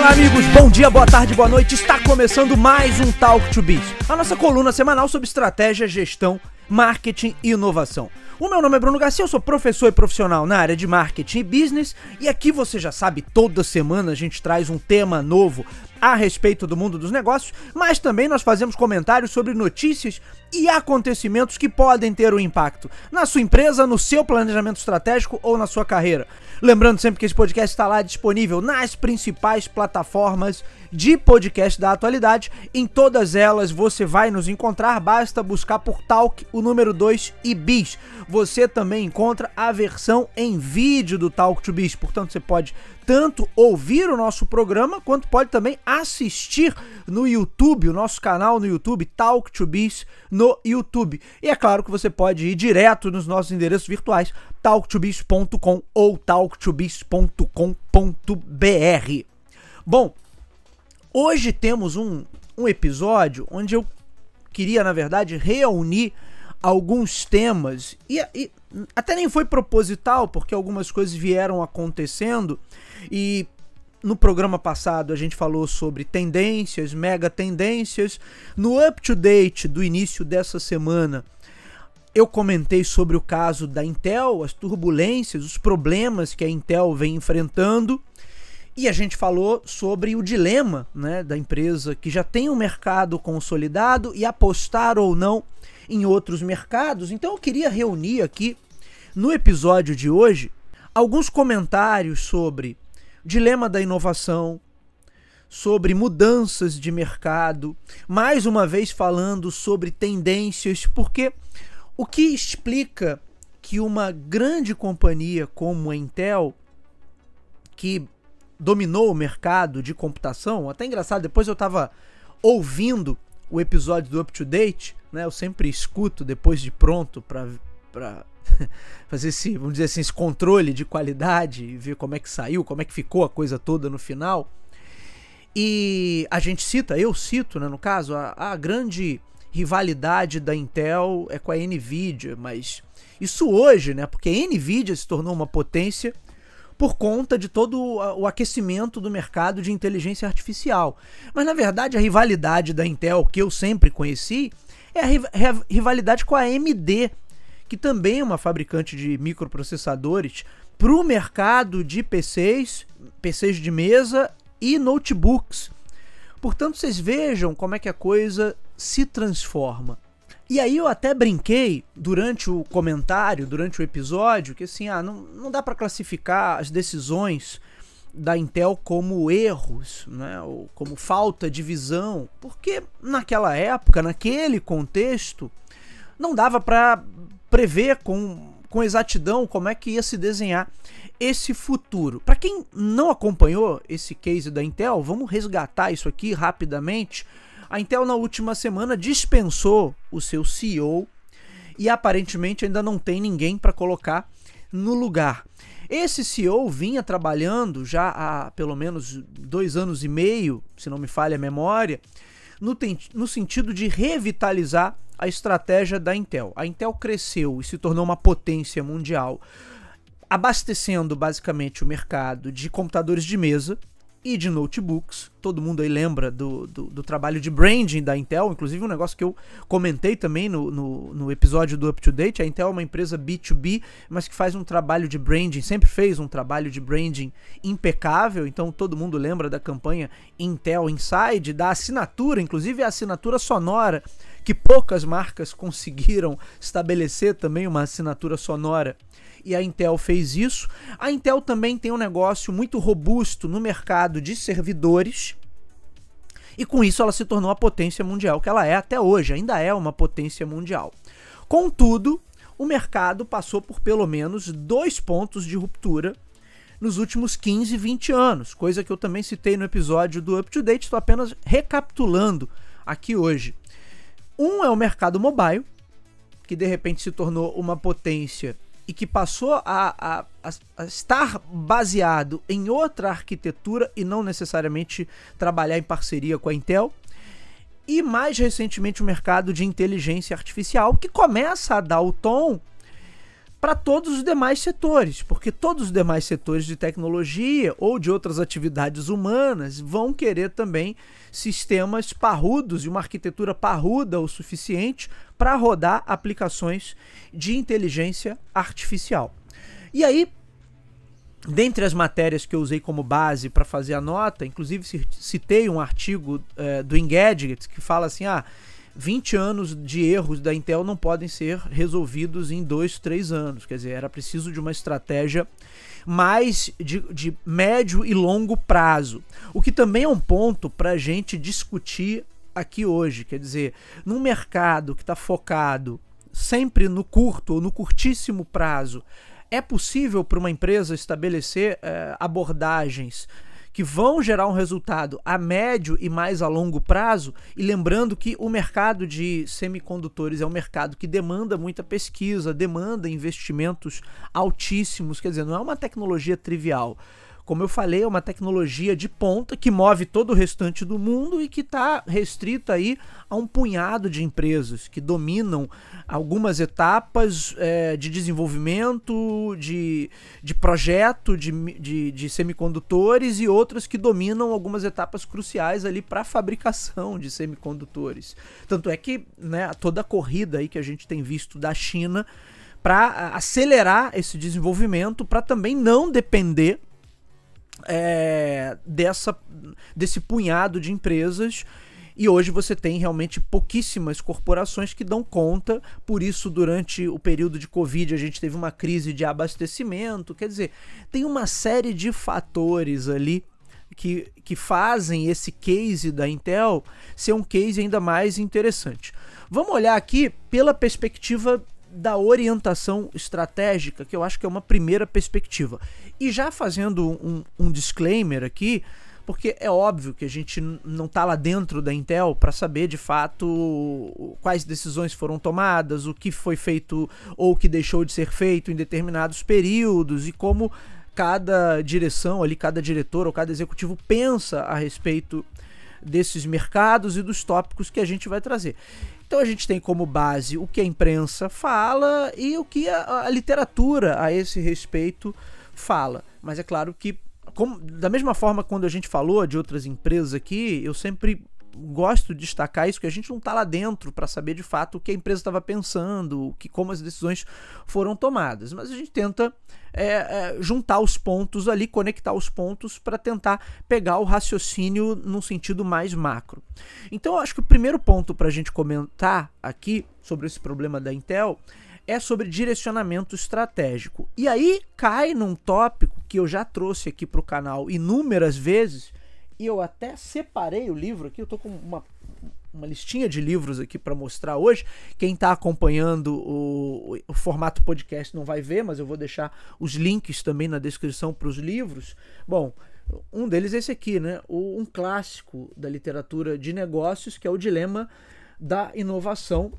Olá amigos, bom dia, boa tarde, boa noite. Está começando mais um Talk to Biz, a nossa coluna semanal sobre estratégia, gestão, marketing e inovação. O meu nome é Bruno Garcia, eu sou professor e profissional na área de marketing e business e aqui você já sabe, toda semana a gente traz um tema novo a respeito do mundo dos negócios, mas também nós fazemos comentários sobre notícias e acontecimentos que podem ter um impacto na sua empresa, no seu planejamento estratégico ou na sua carreira. Lembrando sempre que esse podcast está lá disponível nas principais plataformas de podcast da atualidade. Em todas elas você vai nos encontrar, basta buscar por Talk, o número 2 e Biz. Você também encontra a versão em vídeo do Talk to Biz, portanto você pode tanto ouvir o nosso programa, quanto pode também assistir no YouTube, o nosso canal no YouTube, Talk to Biz no YouTube. E é claro que você pode ir direto nos nossos endereços virtuais, talktobiz.com ou talktobiz.com.br. Bom, hoje temos um episódio onde eu queria, na verdade, reunir alguns temas e até nem foi proposital, porque algumas coisas vieram acontecendo e no programa passado a gente falou sobre tendências, mega tendências. No Up to Date do início dessa semana eu comentei sobre o caso da Intel, as turbulências, os problemas que a Intel vem enfrentando. E a gente falou sobre o dilema, né, da empresa que já tem um mercado consolidado e apostar ou não em outros mercados. Então eu queria reunir aqui no episódio de hoje alguns comentários sobre o dilema da inovação, sobre mudanças de mercado, mais uma vez falando sobre tendências, porque o que explica que uma grande companhia como a Intel, que dominou o mercado de computação, até engraçado, depois eu estava ouvindo o episódio do Up to Date, né? Eu sempre escuto depois de pronto para fazer esse, vamos dizer assim, esse controle de qualidade e ver como é que saiu, como é que ficou a coisa toda no final. E a gente cita, eu cito, né, no caso, a grande rivalidade da Intel é com a Nvidia, mas isso hoje, né, porque a Nvidia se tornou uma potência por conta de todo o aquecimento do mercado de inteligência artificial. Mas, na verdade, a rivalidade da Intel, que eu sempre conheci, é a rivalidade com a AMD, que também é uma fabricante de microprocessadores para o mercado de PCs de mesa e notebooks. Portanto, vocês vejam como é que a coisa se transforma. E aí eu até brinquei durante o comentário, durante o episódio, que assim, não dá para classificar as decisões da Intel como erros, né, ou como falta de visão, porque naquela época, naquele contexto, não dava para prever com exatidão como é que ia se desenhar esse futuro. Para quem não acompanhou esse case da Intel, vamos resgatar isso aqui rapidamente. A Intel na última semana dispensou o seu CEO e aparentemente ainda não tem ninguém para colocar no lugar. Esse CEO vinha trabalhando já há pelo menos 2 anos e meio, se não me falha a memória, no sentido de revitalizar a estratégia da Intel. A Intel cresceu e se tornou uma potência mundial, abastecendo basicamente o mercado de computadores de mesa e de notebooks. Todo mundo aí lembra do trabalho de branding da Intel, inclusive um negócio que eu comentei também no episódio do Up to Date. A Intel é uma empresa B2B, mas que faz um trabalho de branding, sempre fez um trabalho de branding impecável, então todo mundo lembra da campanha Intel Inside, da assinatura, inclusive a assinatura sonora, que poucas marcas conseguiram estabelecer também uma assinatura sonora. E a Intel fez isso. A Intel também tem um negócio muito robusto no mercado de servidores e com isso ela se tornou a potência mundial que ela é até hoje, ainda é uma potência mundial. Contudo, o mercado passou por pelo menos 2 pontos de ruptura nos últimos 15, 20 anos, coisa que eu também citei no episódio do Up to Date, estou apenas recapitulando aqui hoje. Um é o mercado mobile, que de repente se tornou uma potência e que passou a estar baseado em outra arquitetura e não necessariamente trabalhar em parceria com a Intel. E mais recentemente o mercado de inteligência artificial, que começa a dar o tom para todos os demais setores, porque todos os demais setores de tecnologia ou de outras atividades humanas vão querer também sistemas parrudos e uma arquitetura parruda o suficiente para rodar aplicações de inteligência artificial. E aí, dentre as matérias que eu usei como base para fazer a nota, inclusive citei um artigo do Engadget que fala assim, 20 anos de erros da Intel não podem ser resolvidos em 2, 3 anos. Quer dizer, era preciso de uma estratégia mais de médio e longo prazo. O que também é um ponto para a gente discutir aqui hoje. Quer dizer, num mercado que está focado sempre no curto ou no curtíssimo prazo, é possível para uma empresa estabelecer abordagens que vão gerar um resultado a médio e mais a longo prazo, e lembrando que o mercado de semicondutores é um mercado que demanda muita pesquisa, demanda investimentos altíssimos, quer dizer, não é uma tecnologia trivial. Como eu falei, é uma tecnologia de ponta que move todo o restante do mundo e que está restrita aí a um punhado de empresas que dominam algumas etapas de desenvolvimento, de projeto de semicondutores e outras que dominam algumas etapas cruciais ali para a fabricação de semicondutores. Tanto é que, né, toda a corrida aí que a gente tem visto da China para acelerar esse desenvolvimento, para também não depender desse punhado de empresas, e hoje você tem realmente pouquíssimas corporações que dão conta. Por isso, durante o período de Covid, a gente teve uma crise de abastecimento. Quer dizer, tem uma série de fatores ali que fazem esse case da Intel ser um case ainda mais interessante. Vamos olhar aqui pela perspectiva da orientação estratégica, que eu acho que é uma primeira perspectiva. E já fazendo um disclaimer aqui, porque é óbvio que a gente não está lá dentro da Intel para saber de fato quais decisões foram tomadas, o que foi feito ou o que deixou de ser feito em determinados períodos, e como cada direção ali, cada diretor ou cada executivo pensa a respeito desses mercados e dos tópicos que a gente vai trazer. Então a gente tem como base o que a imprensa fala e o que a literatura a esse respeito fala. Mas é claro que, da mesma forma quando a gente falou de outras empresas aqui, eu sempre gosto de destacar isso, que a gente não está lá dentro para saber de fato o que a empresa estava pensando, como as decisões foram tomadas. Mas a gente tenta juntar os pontos ali, conectar os pontos para tentar pegar o raciocínio num sentido mais macro. Então eu acho que o primeiro ponto para a gente comentar aqui sobre esse problema da Intel é sobre direcionamento estratégico. E aí cai num tópico que eu já trouxe aqui para o canal inúmeras vezes, e eu até separei o livro aqui, eu tô com uma listinha de livros aqui para mostrar hoje. Quem está acompanhando o formato podcast não vai ver, mas eu vou deixar os links também na descrição para os livros. Bom, um deles é esse aqui, né? Um clássico da literatura de negócios, que é O Dilema da Inovação,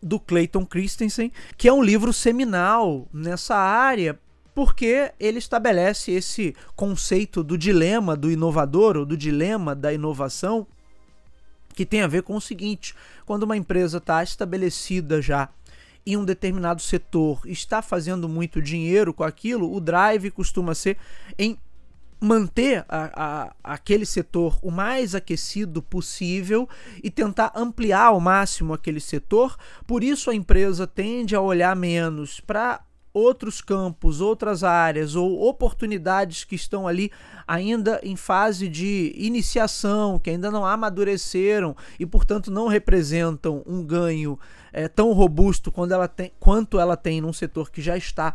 do Clayton Christensen, que é um livro seminal nessa área, porque ele estabelece esse conceito do dilema do inovador, ou do dilema da inovação, que tem a ver com o seguinte: quando uma empresa está estabelecida já em um determinado setor, está fazendo muito dinheiro com aquilo, o drive costuma ser em manter aquele setor o mais aquecido possível e tentar ampliar ao máximo aquele setor. Por isso a empresa tende a olhar menos para outros campos, outras áreas ou oportunidades que estão ali ainda em fase de iniciação, que ainda não amadureceram e, portanto, não representam um ganho tão robusto quanto ela tem num setor que já está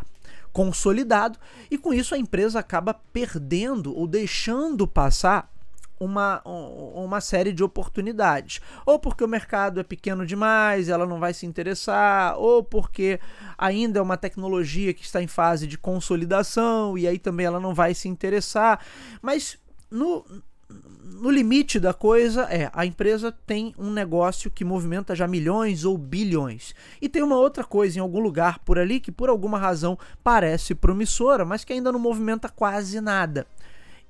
consolidado, e com isso a empresa acaba perdendo ou deixando passar uma série de oportunidades, ou porque o mercado é pequeno demais, ela não vai se interessar, ou porque ainda é uma tecnologia que está em fase de consolidação e aí também ela não vai se interessar. Mas no limite da coisa a empresa tem um negócio que movimenta já milhões ou bilhões, e tem uma outra coisa em algum lugar por ali que por alguma razão parece promissora, mas que ainda não movimenta quase nada.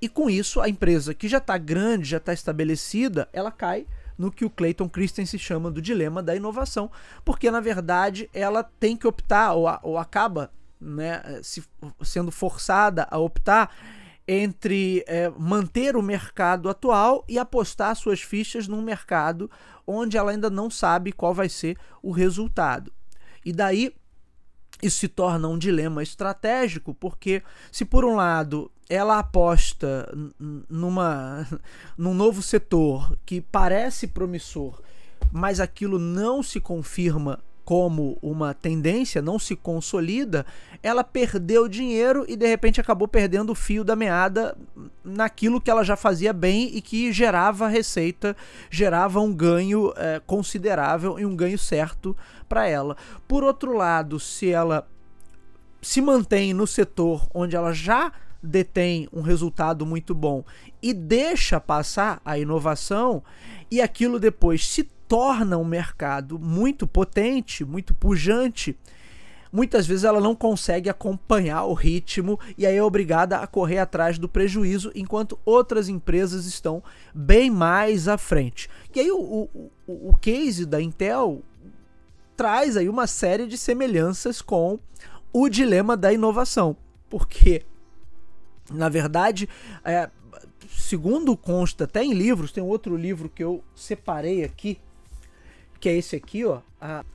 E com isso, a empresa que já está grande, já está estabelecida, ela cai no que o Clayton Christensen chama do dilema da inovação, porque na verdade ela tem que optar, ou acaba, né, sendo forçada a optar entre manter o mercado atual e apostar suas fichas num mercado onde ela ainda não sabe qual vai ser o resultado. E daí isso se torna um dilema estratégico, porque se por um lado ela aposta num novo setor que parece promissor, mas aquilo não se confirma como uma tendência, não se consolida, ela perdeu dinheiro e de repente acabou perdendo o fio da meada naquilo que ela já fazia bem e que gerava receita, gerava um ganho considerável e um ganho certo para ela. Por outro lado, se ela se mantém no setor onde ela já detém um resultado muito bom e deixa passar a inovação, e aquilo depois se torna um mercado muito potente, muito pujante, muitas vezes ela não consegue acompanhar o ritmo e aí é obrigada a correr atrás do prejuízo, enquanto outras empresas estão bem mais à frente. E aí o case da Intel traz aí uma série de semelhanças com o dilema da inovação, porque na verdade, segundo consta até em livros, tem um outro livro que eu separei aqui, que é esse aqui, ó,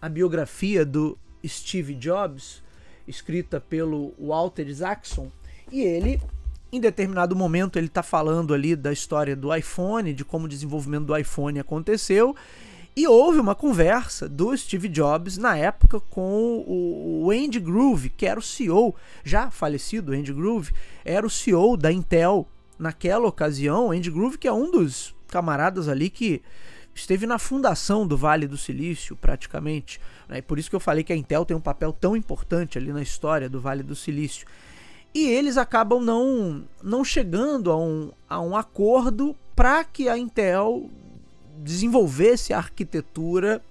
a biografia do Steve Jobs, escrita pelo Walter Isaacson, e ele, em determinado momento, ele está falando ali da história do iPhone, de como o desenvolvimento do iPhone aconteceu, e houve uma conversa do Steve Jobs na época com o Andy Grove, que era o CEO, já falecido Andy Grove, era o CEO da Intel naquela ocasião. Andy Grove, que é um dos camaradas ali que esteve na fundação do Vale do Silício, praticamente, né? E por isso que eu falei que a Intel tem um papel tão importante ali na história do Vale do Silício. E eles acabam não chegando a um acordo para que a Intel desenvolvesse a arquitetura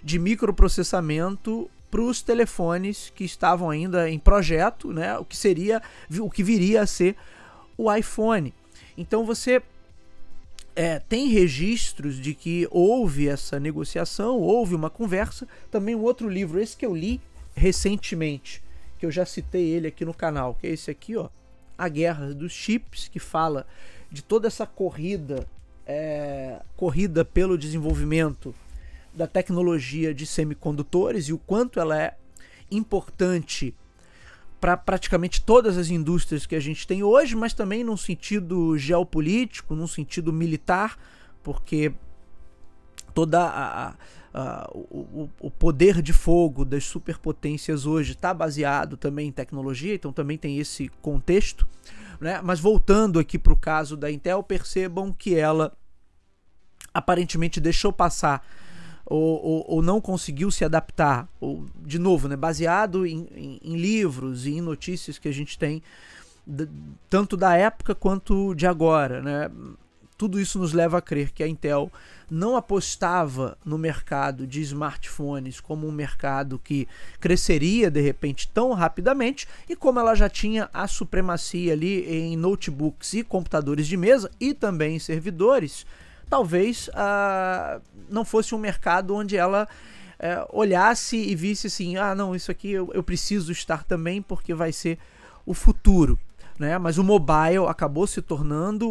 de microprocessamento para os telefones que estavam ainda em projeto, né? O que viria a ser o iPhone. Então você tem registros de que houve essa negociação, houve uma conversa. Também um outro livro, esse que eu li recentemente, que eu já citei ele aqui no canal, que é esse aqui, ó, A Guerra dos Chips, que fala de toda essa corrida pelo desenvolvimento da tecnologia de semicondutores e o quanto ela é importante para praticamente todas as indústrias que a gente tem hoje, mas também num sentido geopolítico, num sentido militar, porque o poder de fogo das superpotências hoje está baseado também em tecnologia, então também tem esse contexto, né? Mas voltando aqui para o caso da Intel, percebam que ela aparentemente deixou passar ou não conseguiu se adaptar, ou, de novo, né, baseado em livros e em notícias que a gente tem, tanto da época quanto de agora, né? Tudo isso nos leva a crer que a Intel não apostava no mercado de smartphones como um mercado que cresceria de repente tão rapidamente, e como ela já tinha a supremacia ali em notebooks e computadores de mesa e também em servidores, talvez não fosse um mercado onde ela olhasse e visse assim, não, isso aqui eu preciso estar também porque vai ser o futuro, né? Mas o mobile acabou se tornando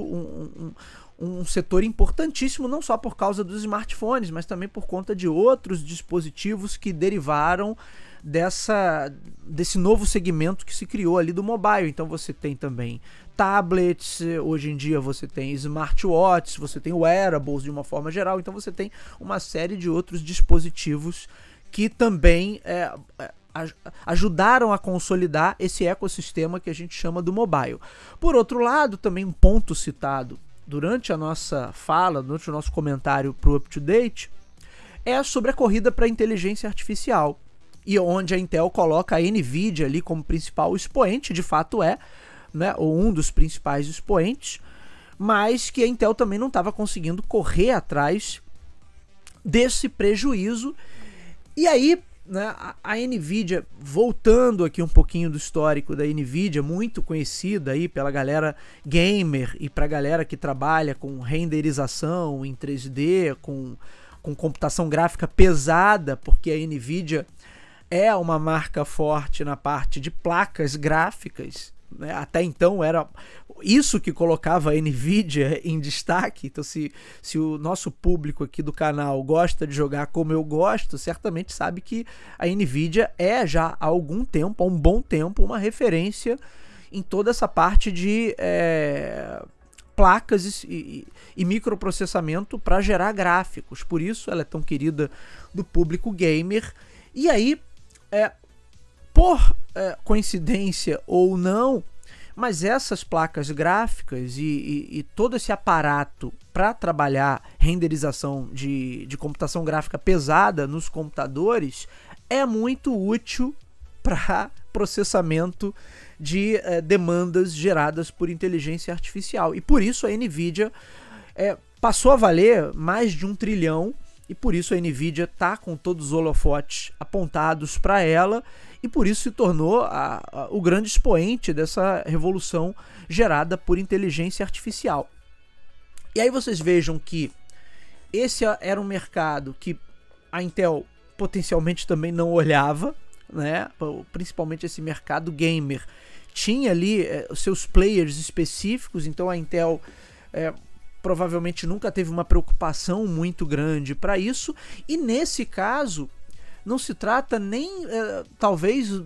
um setor importantíssimo, não só por causa dos smartphones, mas também por conta de outros dispositivos que derivaram desse novo segmento que se criou ali do mobile. Então você tem também tablets, hoje em dia você tem smartwatches, você tem wearables de uma forma geral, então você tem uma série de outros dispositivos que também ajudaram a consolidar esse ecossistema que a gente chama do mobile. Por outro lado, também um ponto citado durante a nossa fala, durante o nosso comentário para o Up to Date, é sobre a corrida para a inteligência artificial, e onde a Intel coloca a NVIDIA ali como principal expoente, de fato né, ou um dos principais expoentes, mas que a Intel também não estava conseguindo correr atrás desse prejuízo. E aí né, a NVIDIA, voltando aqui um pouquinho do histórico da NVIDIA, muito conhecida aí pela galera gamer e pra galera que trabalha com renderização em 3D, com computação gráfica pesada, porque a NVIDIA é uma marca forte na parte de placas gráficas, né? Até então era isso que colocava a NVIDIA em destaque. Então se o nosso público aqui do canal gosta de jogar como eu gosto, certamente sabe que a NVIDIA é já há algum tempo, há um bom tempo, uma referência em toda essa parte de placas e microprocessamento para gerar gráficos. Por isso ela é tão querida do público gamer. E aí, por coincidência ou não, mas essas placas gráficas e todo esse aparato para trabalhar renderização de computação gráfica pesada nos computadores é muito útil para processamento de demandas geradas por inteligência artificial. E por isso a NVIDIA passou a valer mais de 1 trilhão, e por isso a NVIDIA está com todos os holofotes apontados para ela, e por isso se tornou o grande expoente dessa revolução gerada por inteligência artificial. E aí vocês vejam que esse era um mercado que a Intel potencialmente também não olhava, né? Principalmente esse mercado gamer. Tinha ali os seus players específicos, então a Intel provavelmente nunca teve uma preocupação muito grande para isso, e nesse caso não se trata nem talvez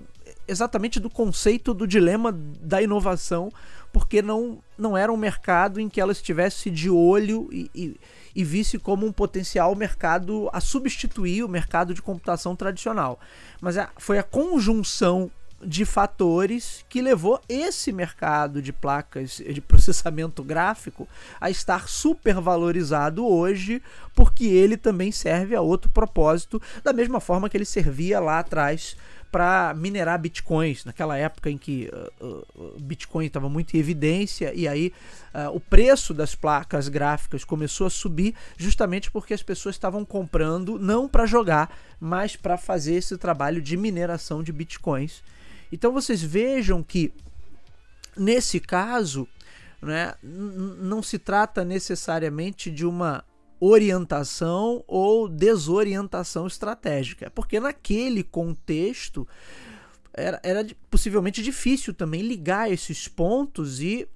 exatamente do conceito do dilema da inovação, porque não era um mercado em que ela estivesse de olho e visse como um potencial mercado a substituir o mercado de computação tradicional, mas foi a conjunção de fatores que levou esse mercado de placas de processamento gráfico a estar super valorizado hoje, porque ele também serve a outro propósito, da mesma forma que ele servia lá atrás para minerar bitcoins, naquela época em que o Bitcoin estava muito em evidência, e aí o preço das placas gráficas começou a subir justamente porque as pessoas estavam comprando não para jogar, mas para fazer esse trabalho de mineração de bitcoins. Então vocês vejam que nesse caso, né, não se trata necessariamente de uma orientação ou desorientação estratégica, porque naquele contexto era possivelmente difícil também ligar esses pontos e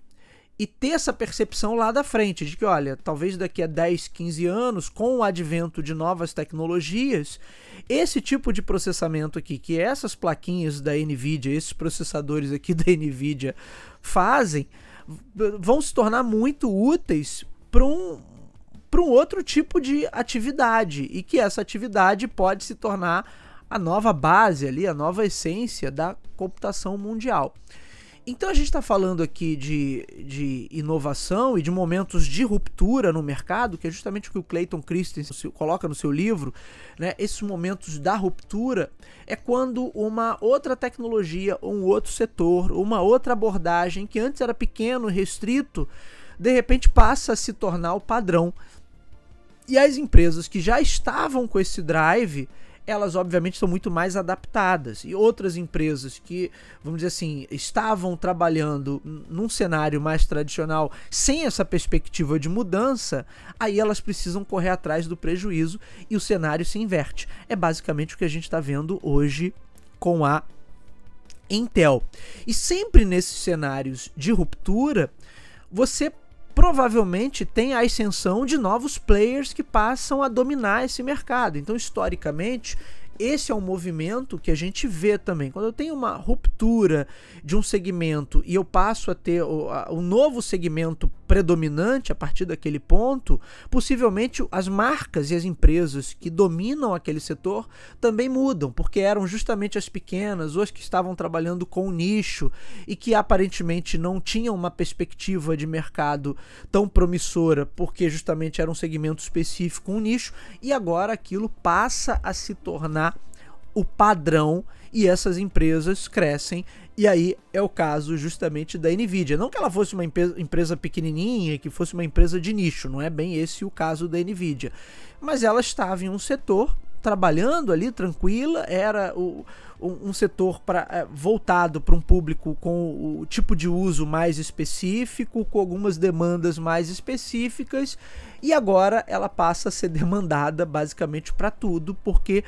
ter essa percepção lá da frente, de que, olha, talvez daqui a 10, 15 anos, com o advento de novas tecnologias, esse tipo de processamento aqui, que essas plaquinhas da NVIDIA, esses processadores aqui da NVIDIA fazem, vão se tornar muito úteis para um outro tipo de atividade, e que essa atividade pode se tornar a nova base ali, a nova essência da computação mundial. Então a gente está falando aqui de inovação e de momentos de ruptura no mercado, que é justamente o que o Clayton Christensen coloca no seu livro, né? Esses momentos da ruptura é quando uma outra tecnologia, um outro setor, uma outra abordagem que antes era pequeno, restrito, de repente passa a se tornar o padrão. E as empresas que já estavam com esse drive, elas obviamente são muito mais adaptadas, e outras empresas que, vamos dizer assim, estavam trabalhando num cenário mais tradicional sem essa perspectiva de mudança, aí elas precisam correr atrás do prejuízo e o cenário se inverte. É basicamente o que a gente está vendo hoje com a Intel. E sempre nesses cenários de ruptura, você provavelmente tem a ascensão de novos players que passam a dominar esse mercado. Então, historicamente, esse é um movimento que a gente vê também. Quando eu tenho uma ruptura de um segmento e eu passo a ter um novo segmento predominante a partir daquele ponto, possivelmente as marcas e as empresas que dominam aquele setor também mudam, porque eram justamente as pequenas ou as que estavam trabalhando com nicho e que aparentemente não tinham uma perspectiva de mercado tão promissora, porque justamente era um segmento específico, um nicho, e agora aquilo passa a se tornar o padrão e essas empresas crescem. E aí é o caso justamente da NVIDIA. Não que ela fosse uma empresa pequenininha, que fosse uma empresa de nicho, não é bem esse o caso da NVIDIA. Mas ela estava em um setor trabalhando ali tranquila, era um setor voltado para um público com o tipo de uso mais específico, com algumas demandas mais específicas, e agora ela passa a ser demandada basicamente para tudo, porque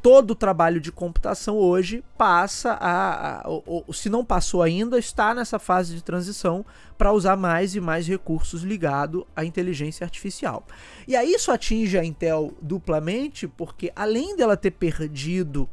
todo o trabalho de computação hoje passa se não passou ainda, está nessa fase de transição para usar mais e mais recursos ligados à inteligência artificial. E aí isso atinge a Intel duplamente, porque além dela ter perdido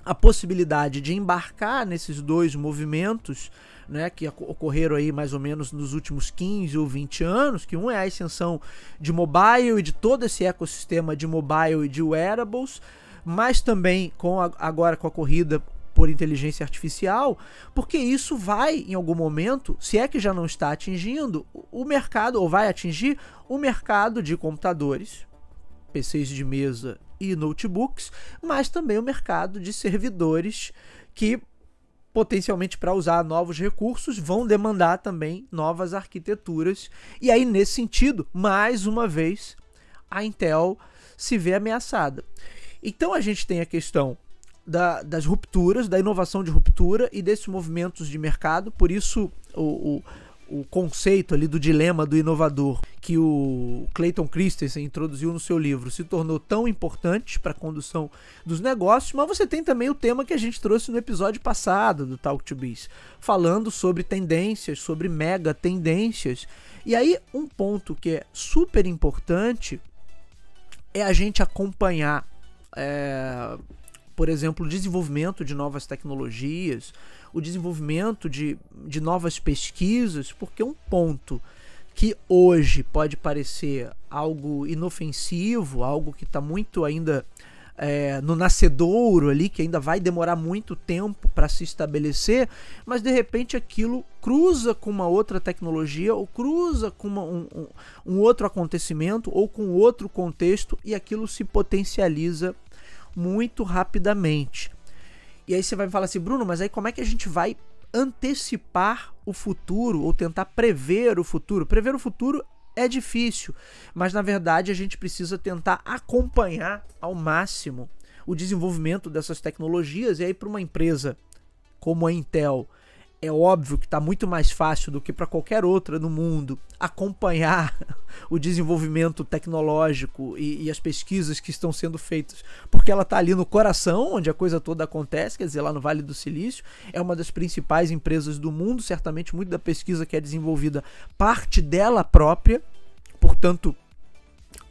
a possibilidade de embarcar nesses dois movimentos, né, que ocorreram aí mais ou menos nos últimos 15 ou 20 anos, que um é a ascensão de mobile e de todo esse ecossistema de mobile e de wearables, mas também agora com a corrida por inteligência artificial, porque isso vai, em algum momento, se é que já não está atingindo o mercado, ou vai atingir o mercado de computadores, PCs de mesa e notebooks, mas também o mercado de servidores que, potencialmente para usar novos recursos, vão demandar também novas arquiteturas. E aí, nesse sentido, mais uma vez, a Intel se vê ameaçada. Então a gente tem a questão das rupturas, da inovação de ruptura e desses movimentos de mercado. Por isso o conceito ali do dilema do inovador que o Clayton Christensen introduziu no seu livro se tornou tão importante para a condução dos negócios. Mas você tem também o tema que a gente trouxe no episódio passado do Talk to Biz, falando sobre tendências, sobre mega tendências. E aí um ponto que é super importante é a gente acompanhar, por exemplo, o desenvolvimento de novas tecnologias, o desenvolvimento de novas pesquisas, porque um ponto que hoje pode parecer algo inofensivo, algo que está muito ainda no nascedouro ali, que ainda vai demorar muito tempo para se estabelecer, mas de repente aquilo cruza com uma outra tecnologia ou cruza com um outro acontecimento ou com outro contexto e aquilo se potencializa muito rapidamente. E aí você vai me falar assim, Bruno, mas aí como é que a gente vai antecipar o futuro ou tentar prever o futuro? Prever o futuro é difícil, mas na verdade a gente precisa tentar acompanhar ao máximo o desenvolvimento dessas tecnologias. E aí para uma empresa como a Intel, é óbvio que está muito mais fácil do que para qualquer outra no mundo acompanhar o desenvolvimento tecnológico e as pesquisas que estão sendo feitas, porque ela está ali no coração, onde a coisa toda acontece, quer dizer, lá no Vale do Silício, é uma das principais empresas do mundo, certamente muito da pesquisa que é desenvolvida parte dela própria, portanto,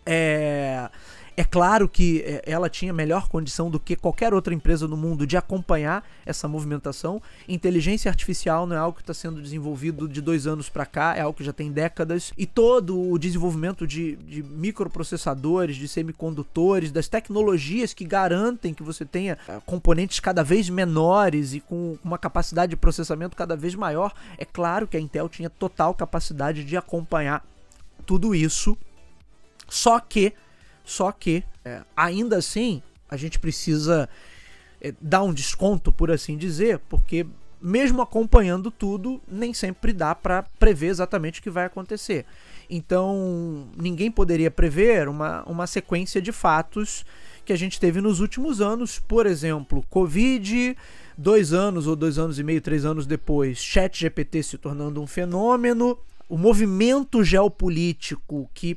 é claro que ela tinha melhor condição do que qualquer outra empresa no mundo de acompanhar essa movimentação. Inteligência artificial não é algo que está sendo desenvolvido de 2 anos para cá, é algo que já tem décadas. E todo o desenvolvimento de microprocessadores, de semicondutores, das tecnologias que garantem que você tenha componentes cada vez menores e com uma capacidade de processamento cada vez maior, é claro que a Intel tinha total capacidade de acompanhar tudo isso. Só que ainda assim, a gente precisa dar um desconto, por assim dizer, porque mesmo acompanhando tudo, nem sempre dá para prever exatamente o que vai acontecer. Então, ninguém poderia prever uma sequência de fatos que a gente teve nos últimos anos. Por exemplo, Covid, 2 anos ou 2 anos e meio, 3 anos depois, ChatGPT se tornando um fenômeno, o movimento geopolítico que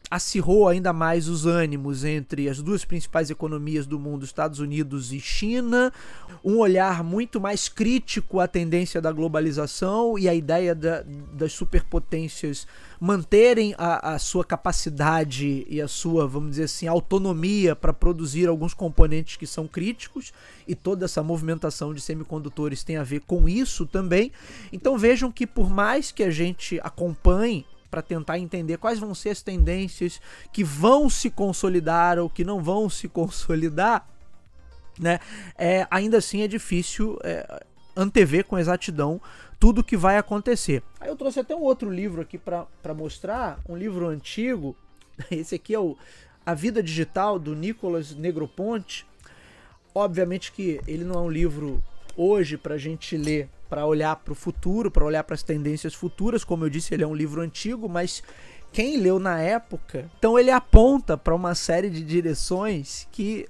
acirrou ainda mais os ânimos entre as duas principais economias do mundo, Estados Unidos e China, um olhar muito mais crítico à tendência da globalização e a ideia das superpotências manterem a sua capacidade e a sua, vamos dizer assim, autonomia para produzir alguns componentes que são críticos, e toda essa movimentação de semicondutores tem a ver com isso também. Então vejam que por mais que a gente acompanhe para tentar entender quais vão ser as tendências que vão se consolidar ou que não vão se consolidar, né? Ainda assim é difícil antever com exatidão tudo que vai acontecer. Aí eu trouxe até um outro livro aqui para mostrar, um livro antigo. Esse aqui é A Vida Digital, do Nicolas Negroponte. Obviamente que ele não é um livro hoje para a gente ler, para olhar para o futuro, para olhar para as tendências futuras. Como eu disse, ele é um livro antigo, mas quem leu na época, então ele aponta para uma série de direções que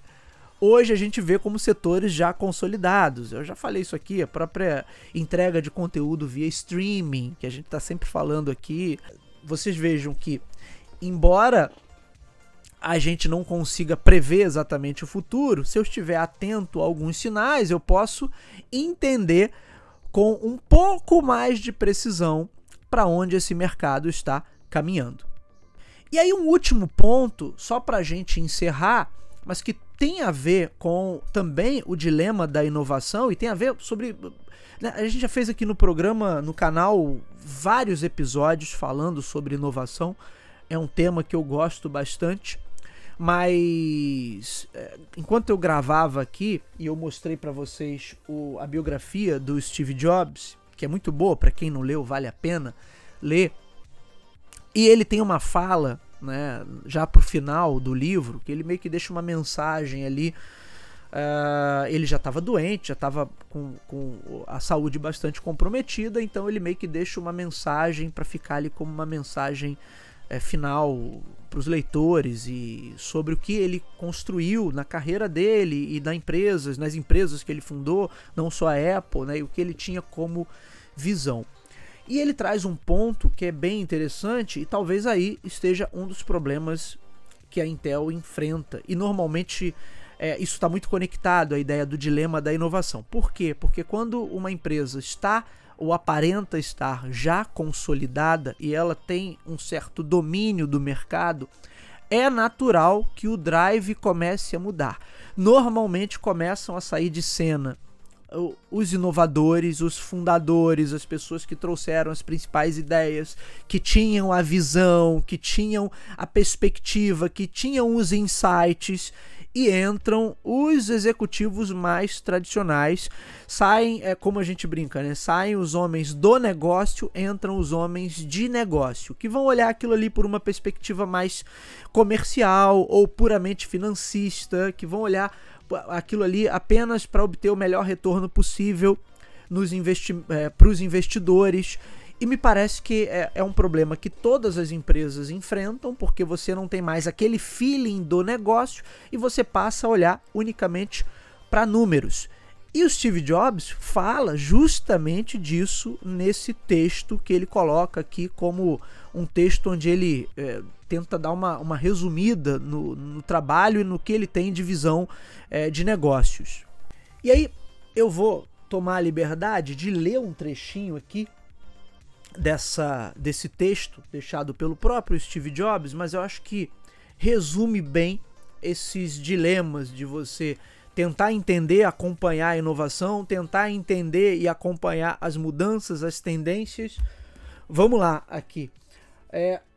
hoje a gente vê como setores já consolidados. Eu já falei isso aqui, a própria entrega de conteúdo via streaming, que a gente está sempre falando aqui. Vocês vejam que, embora a gente não consiga prever exatamente o futuro, se eu estiver atento a alguns sinais, eu posso entender com um pouco mais de precisão para onde esse mercado está caminhando. E aí um último ponto, só para a gente encerrar, mas que tem a ver com também o dilema da inovação e tem a ver sobre... Né, a gente já fez aqui no programa, no canal, vários episódios falando sobre inovação. É um tema que eu gosto bastante, mas enquanto eu gravava aqui e eu mostrei para vocês a biografia do Steve Jobs, que é muito boa, para quem não leu, vale a pena ler. E ele tem uma fala, né, já pro final do livro, que ele meio que deixa uma mensagem ali. Ele já estava doente, já estava com a saúde bastante comprometida, então ele meio que deixa uma mensagem para ficar ali como uma mensagem final para os leitores e sobre o que ele construiu na carreira dele e nas empresas que ele fundou, não só a Apple, né, e o que ele tinha como visão. E ele traz um ponto que é bem interessante e talvez aí esteja um dos problemas que a Intel enfrenta. E normalmente isso está muito conectado à ideia do dilema da inovação. Por quê? Porque quando uma empresa está ou aparenta estar já consolidada e ela tem um certo domínio do mercado, é natural que o drive comece a mudar. Normalmente começam a sair de cena os inovadores, os fundadores, as pessoas que trouxeram as principais ideias, que tinham a visão, que tinham a perspectiva, que tinham os insights, e entram os executivos mais tradicionais. Saem, como a gente brinca, né? Saem os homens do negócio, entram os homens de negócio, que vão olhar aquilo ali por uma perspectiva mais comercial ou puramente financista, que vão olhar aquilo ali apenas para obter o melhor retorno possível para os investidores. E me parece que é um problema que todas as empresas enfrentam, porque você não tem mais aquele feeling do negócio e você passa a olhar unicamente para números. E o Steve Jobs fala justamente disso nesse texto que ele coloca aqui como um texto onde ele tenta dar uma resumida no trabalho e no que ele tem de visão de negócios. E aí eu vou tomar a liberdade de ler um trechinho aqui desse texto deixado pelo próprio Steve Jobs, mas eu acho que resume bem esses dilemas de você tentar entender, acompanhar a inovação, tentar entender e acompanhar as mudanças, as tendências. Vamos lá aqui.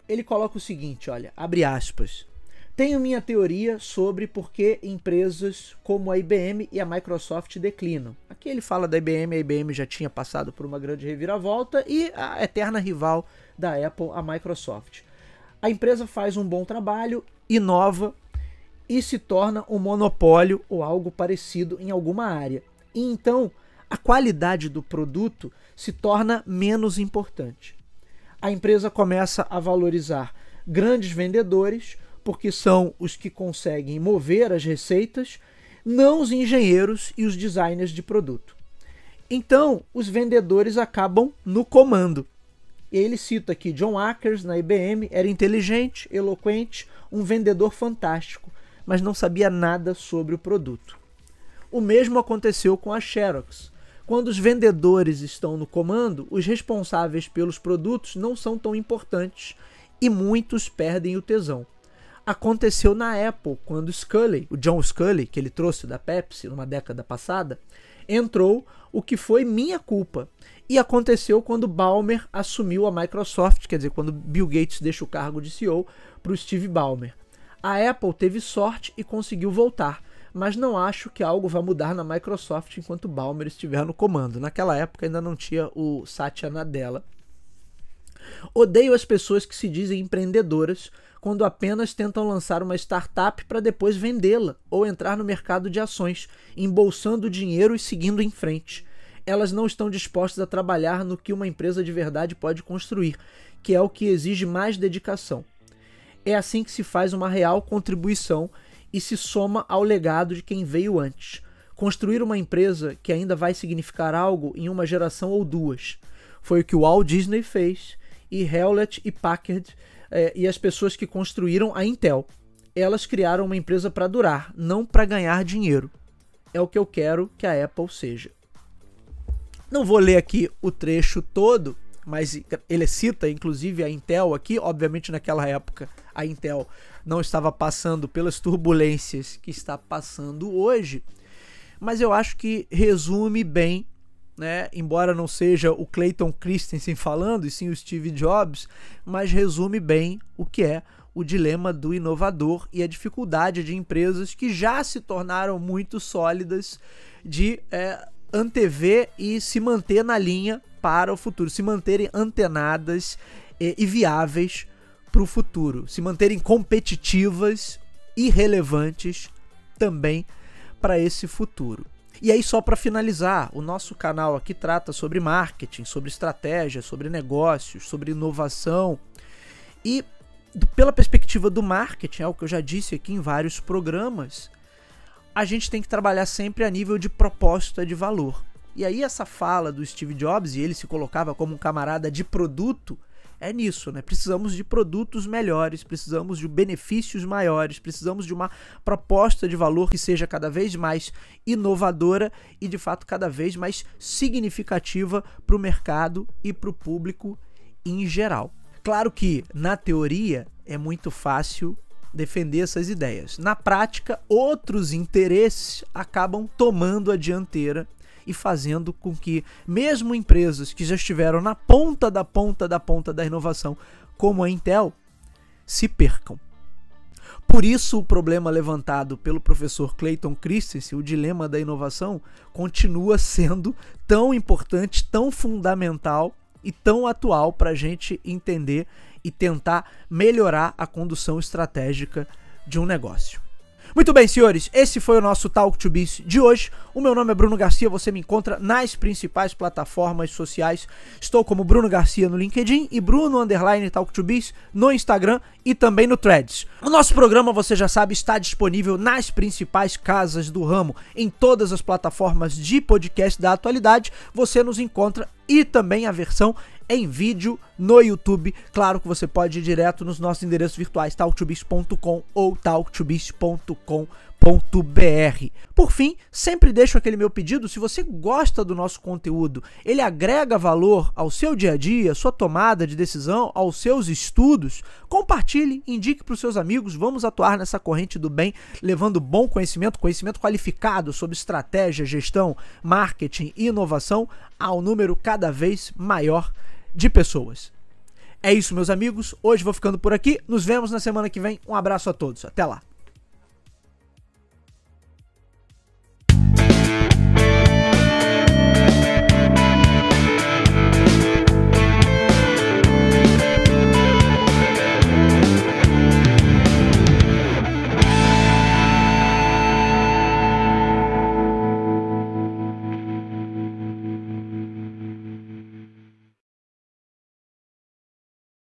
Ele coloca o seguinte, olha, abre aspas. Tenho minha teoria sobre por que empresas como a IBM e a Microsoft declinam. Aqui ele fala da IBM, a IBM já tinha passado por uma grande reviravolta, e a eterna rival da Apple, a Microsoft. A empresa faz um bom trabalho, inova e se torna um monopólio ou algo parecido em alguma área. E então a qualidade do produto se torna menos importante. A empresa começa a valorizar grandes vendedores, porque são os que conseguem mover as receitas, não os engenheiros e os designers de produto. Então, os vendedores acabam no comando. Ele cita aqui John Akers na IBM, era inteligente, eloquente, um vendedor fantástico, mas não sabia nada sobre o produto. O mesmo aconteceu com a Xerox. Quando os vendedores estão no comando, os responsáveis pelos produtos não são tão importantes e muitos perdem o tesão. Aconteceu na Apple, quando o John Sculley, que ele trouxe da Pepsi numa década passada, entrou, o que foi minha culpa. E aconteceu quando Ballmer assumiu a Microsoft, quer dizer, quando Bill Gates deixa o cargo de CEO para o Steve Ballmer. A Apple teve sorte e conseguiu voltar, mas não acho que algo vá mudar na Microsoft enquanto Ballmer estiver no comando. Naquela época ainda não tinha o Satya Nadella. Odeio as pessoas que se dizem empreendedoras quando apenas tentam lançar uma startup para depois vendê-la ou entrar no mercado de ações, embolsando dinheiro e seguindo em frente. elas não estão dispostas a trabalhar no que uma empresa de verdade pode construir, que é o que exige mais dedicação. É assim que se faz uma real contribuição e se soma ao legado de quem veio antes. Construir uma empresa que ainda vai significar algo em uma geração ou duas. Foi o que o Walt Disney fez, e Hewlett e Packard e as pessoas que construíram a Intel. Elas criaram uma empresa para durar, não para ganhar dinheiro. É o que eu quero que a Apple seja. Não vou ler aqui o trecho todo, mas ele cita inclusive a Intel aqui. Obviamente naquela época a Intel não estava passando pelas turbulências que está passando hoje, mas eu acho que resume bem, né? Embora não seja o Clayton Christensen falando, e sim o Steve Jobs, mas resume bem o que é o dilema do inovador e a dificuldade de empresas que já se tornaram muito sólidas de antever e se manter na linha para o futuro, se manterem antenadas e viáveis para o futuro, se manterem competitivas e relevantes também para esse futuro. E aí, só para finalizar, o nosso canal aqui trata sobre marketing, sobre estratégia, sobre negócios, sobre inovação. E pela perspectiva do marketing, é o que eu já disse aqui em vários programas, a gente tem que trabalhar sempre a nível de proposta de valor. E aí essa fala do Steve Jobs, e ele se colocava como um camarada de produto, é nisso, né? Precisamos de produtos melhores, precisamos de benefícios maiores, precisamos de uma proposta de valor que seja cada vez mais inovadora e, de fato, cada vez mais significativa para o mercado e para o público em geral. Claro que, na teoria, é muito fácil defender essas ideias. Na prática, outros interesses acabam tomando a dianteira e fazendo com que, mesmo empresas que já estiveram na ponta da inovação, como a Intel, se percam. Por isso, o problema levantado pelo professor Clayton Christensen, o dilema da inovação, continua sendo tão importante, tão fundamental e tão atual para a gente entender e tentar melhorar a condução estratégica de um negócio. Muito bem, senhores, esse foi o nosso Talk to Biz de hoje. O meu nome é Bruno Garcia, você me encontra nas principais plataformas sociais. Estou como Bruno Garcia no LinkedIn e Bruno_Talk to Biz no Instagram e também no Threads. O nosso programa, você já sabe, está disponível nas principais casas do ramo, em todas as plataformas de podcast da atualidade. Você nos encontra e também a versão em vídeo no YouTube. Claro que você pode ir direto nos nossos endereços virtuais, talktobiz.com ou talktobiz.com.br. Por fim, sempre deixo aquele meu pedido: se você gosta do nosso conteúdo, ele agrega valor ao seu dia a dia, sua tomada de decisão, aos seus estudos, compartilhe, indique para os seus amigos. Vamos atuar nessa corrente do bem, levando bom conhecimento qualificado sobre estratégia, gestão, marketing e inovação ao número cada vez maior de pessoas. É isso, meus amigos. Hoje vou ficando por aqui. Nos vemos na semana que vem. Um abraço a todos. Até lá.